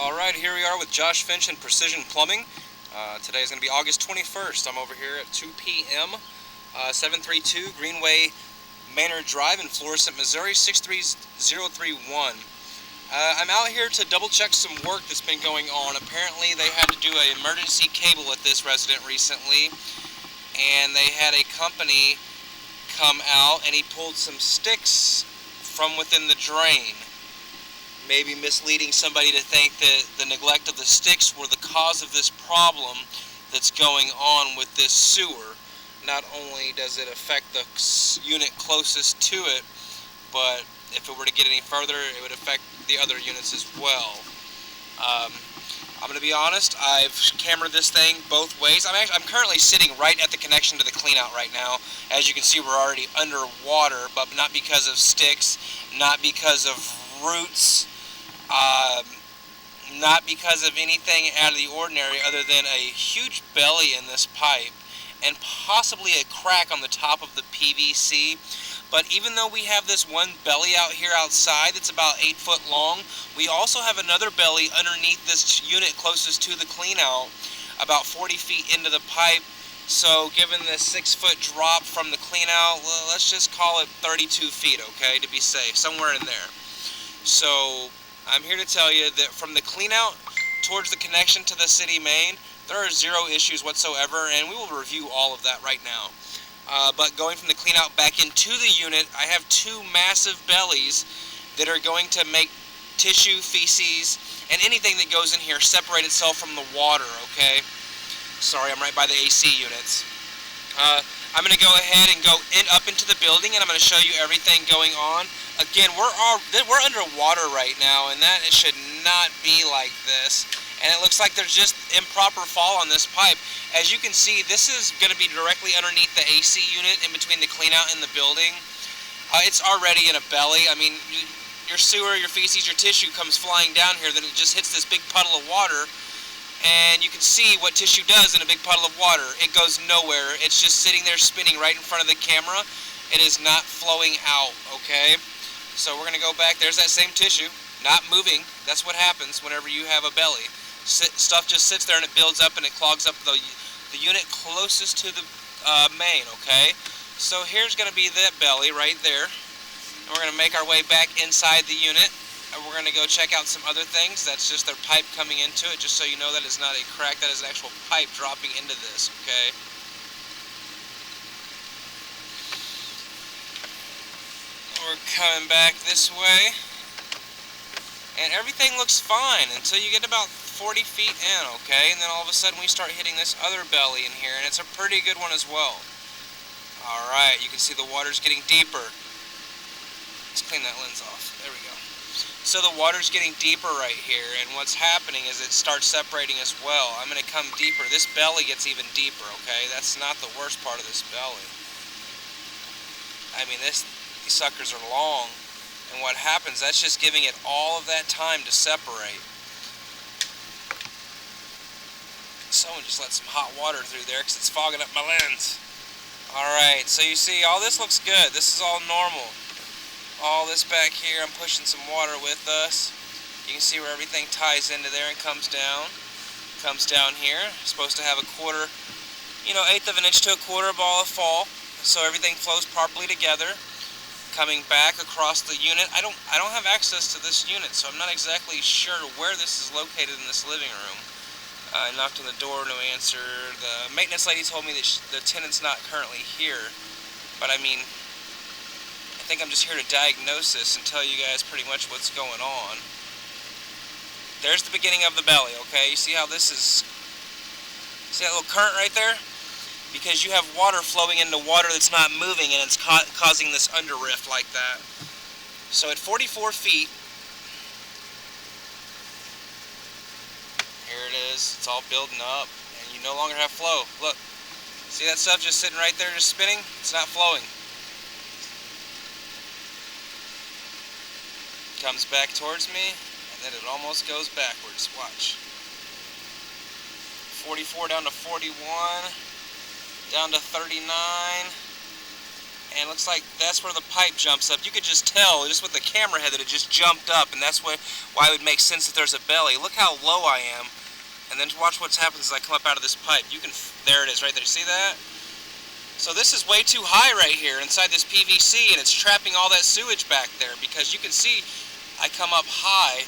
Alright, here we are with Josh Finch and Precision Plumbing. Today is going to be August 21st. I'm over here at 2 p.m. 732 Greenway, Manor Drive in Florissant, Missouri, 63031. I'm out here to double check some work that's been going on. Apparently they had to do an emergency cable at this resident recently, and they had a company come out and he pulled some sticks from within the drain, maybe misleading somebody to think that the neglect of the sticks were the cause of this problem that's going on with this sewer. Not only does it affect the unit closest to it, but if it were to get any further, it would affect the other units as well. I'm going to be honest, I've cameraed this thing both ways. I'm currently sitting right at the connection to the cleanout right now. As you can see, we're already underwater, but not because of sticks, not because of roots, not because of anything out of the ordinary other than a huge belly in this pipe and possibly a crack on the top of the PVC. But even though we have this one belly out here outside that's about 8 foot long, we also have another belly underneath this unit closest to the cleanout, about 40 feet into the pipe. So given the 6 foot drop from the cleanout, well, let's just call it 32 feet, okay, to be safe, somewhere in there. So I'm here to tell you that from the cleanout towards the connection to the city main, there are zero issues whatsoever, and we will review all of that right now. But going from the cleanout back into the unit, I have two massive bellies that are going to make tissue, feces, and anything that goes in here separate itself from the water, okay? Sorry, I'm right by the AC units. I'm going to go ahead and go up into the building, and I'm going to show you everything going on. Again, we're underwater right now, and that should not be like this. And it looks like there's just improper fall on this pipe. As you can see, this is going to be directly underneath the AC unit in between the cleanout and the building. It's already in a belly. I mean, your sewer, your feces, your tissue comes flying down here, then it just hits this big puddle of water. And you can see what tissue does in a big puddle of water. It goes nowhere. It's just sitting there spinning right in front of the camera. It is not flowing out, okay? So we're going to go back. There's that same tissue, not moving. That's what happens whenever you have a belly. Stuff just sits there and it builds up and it clogs up the unit closest to the main, okay? So here's going to be that belly right there. And we're going to make our way back inside the unit. And we're going to go check out some other things. That's just their pipe coming into it, just so you know that is not a crack, that is an actual pipe dropping into this, okay? We're coming back this way. And everything looks fine until you get about 40 feet in, okay? And then all of a sudden we start hitting this other belly in here, and it's a pretty good one as well. Alright, you can see the water's getting deeper. Let's clean that lens off. There we go. So the water's getting deeper right here, and what's happening is it starts separating as well. I'm going to come deeper. This belly gets even deeper, okay? That's not the worst part of this belly. I mean, these suckers are long. And what happens, that's just giving it all of that time to separate. Someone just let some hot water through there because it's fogging up my lens. Alright, so you see, all this looks good. This is all normal. All this back here, I'm pushing some water with us. You can see where everything ties into there and comes down. Comes down here. It's supposed to have a quarter, eighth of an inch to a quarter ball of fall. So everything flows properly together. Coming back across the unit. I don't have access to this unit, so I'm not exactly sure where this is located in this living room. I knocked on the door, no answer. The maintenance lady told me that the tenant's not currently here, but I mean, I think I'm just here to diagnose this and tell you guys pretty much what's going on. There's the beginning of the belly, okay? You see how this is, see that little current right there? Because you have water flowing into water that's not moving, and it's causing this underrift like that. So at 44 feet, here it is. It's all building up, and you no longer have flow. Look, see that stuff just sitting right there, just spinning? It's not flowing. Comes back towards me, and then it almost goes backwards. Watch. 44 down to 41. Down to 39, and it looks like that's where the pipe jumps up. You could just tell, just with the camera head, that it just jumped up, and that's why it would make sense that there's a belly. Look how low I am, and then watch what happens as I come up out of this pipe. You can, there it is right there, see that? So this is way too high right here inside this PVC, and it's trapping all that sewage back there, because you can see I come up high,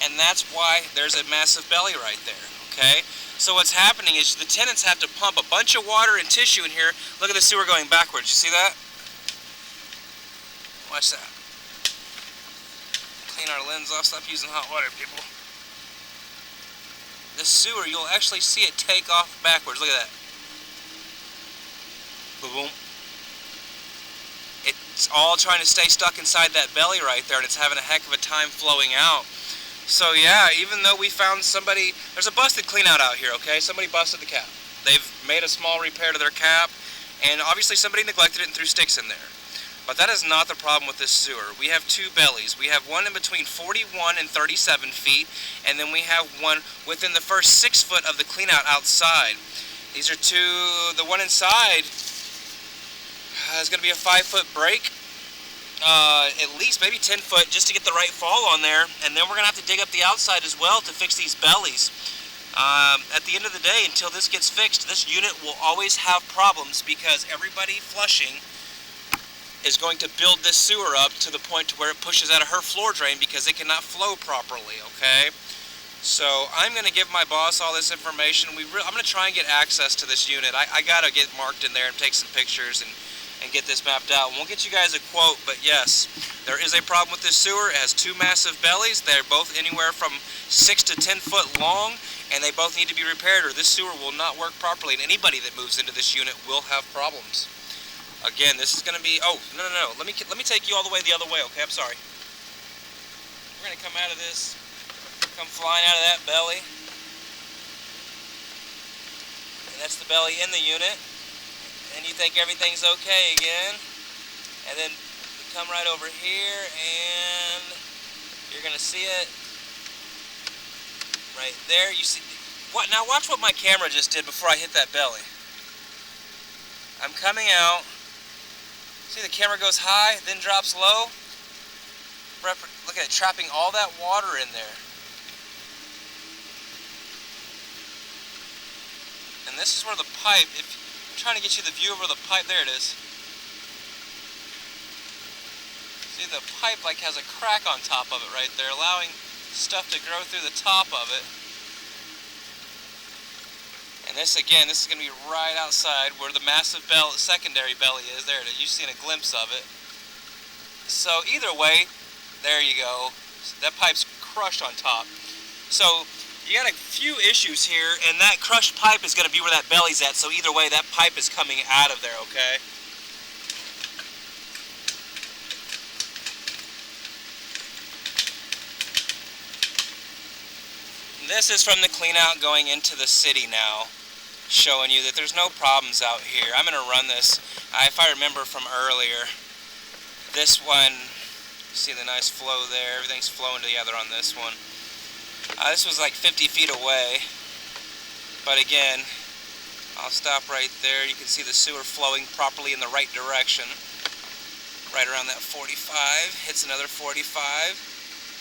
and that's why there's a massive belly right there, okay? So what's happening is the tenants have to pump a bunch of water and tissue in here. Look at the sewer going backwards. You see that? Watch that. Clean our lens off. Stop using hot water, people. The sewer, you'll actually see it take off backwards. Look at that. Boom. It's all trying to stay stuck inside that belly right there, and it's having a heck of a time flowing out. So yeah, even though we found somebody, there's a busted clean out here, okay? Somebody busted the cap. They've made a small repair to their cap, and obviously somebody neglected it and threw sticks in there. But that is not the problem with this sewer. We have two bellies. We have one in between 41 and 37 feet, and then we have one within the first 6 foot of the clean out outside. These are two, the one inside is going to be a 5-foot break. At least maybe 10 foot just to get the right fall on there, and then we're gonna have to dig up the outside as well to fix these bellies. At the end of the day, until this gets fixed, this unit will always have problems, because everybody flushing is going to build this sewer up to the point to where it pushes out of her floor drain because it cannot flow properly, okay? So I'm going to give my boss all this information. I'm going to try and get access to this unit. I got to get marked in there and take some pictures and get this mapped out. And we'll get you guys a quote, but yes, there is a problem with this sewer. It has two massive bellies. They're both anywhere from 6 to 10 foot long, and they both need to be repaired, or this sewer will not work properly, and anybody that moves into this unit will have problems. Again, this is going to be, oh, no, let me take you all the way okay? I'm sorry. We're going to come out of this, come flying out of that belly, and that's the belly in the unit. And you think everything's okay again, and then we come right over here, and you're gonna see it right there. You see what? Now watch what my camera just did before I hit that belly. I'm coming out. See, the camera goes high, then drops low. Look at it, trapping all that water in there. And this is where the pipe, trying to get you the view over the pipe. There it is. See, the pipe like has a crack on top of it right there, allowing stuff to grow through the top of it. And this, again, this is going to be right outside where the massive secondary belly is. There it is. You've seen a glimpse of it. So either way, there you go. That pipe's crushed on top. So you got a few issues here, and that crushed pipe is going to be where that belly's at, so either way, that pipe is coming out of there, okay? This is from the clean out going into the city now, showing you that there's no problems out here. I'm going to run this, if I remember from earlier, this one, see the nice flow there, everything's flowing together on this one. This was like 50 feet away, but again, I'll stop right there. You can see the sewer flowing properly in the right direction. Right around that 45, hits another 45.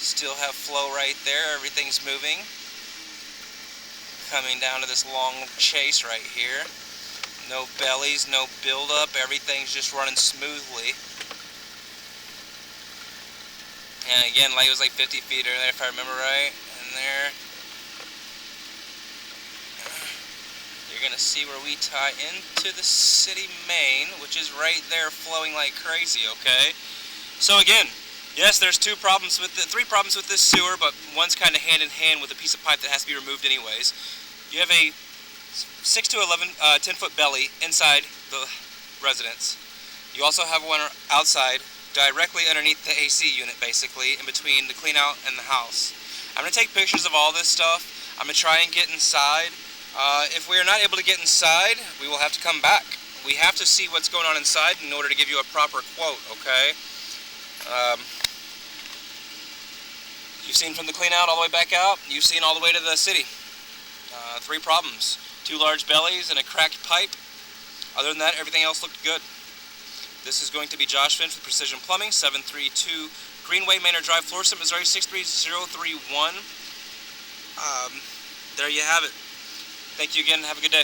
Still have flow right there, everything's moving. Coming down to this long chase right here. No bellies, no buildup, everything's just running smoothly. And again, like it was like 50 feet there, if I remember right. There, you're gonna see where we tie into the city main, which is right there flowing like crazy, okay? So again, yes, there's three problems with this sewer, but one's kind of hand in hand with a piece of pipe that has to be removed anyways. You have a 6 to 10 foot belly inside the residence. You also have one outside, directly underneath the AC unit, basically, in between the clean out and the house. I'm going to take pictures of all this stuff. I'm going to try and get inside. If we are not able to get inside, we will have to come back. We have to see what's going on inside in order to give you a proper quote, okay? You've seen from the clean out all the way back out. You've seen all the way to the city. 3 problems. 2 large bellies and a cracked pipe. Other than that, everything else looked good. This is going to be Josh Finn with Precision Plumbing, 732 Greenway, Manor Drive, Florissant, Missouri, 63031. There you have it. Thank you again. Have a good day.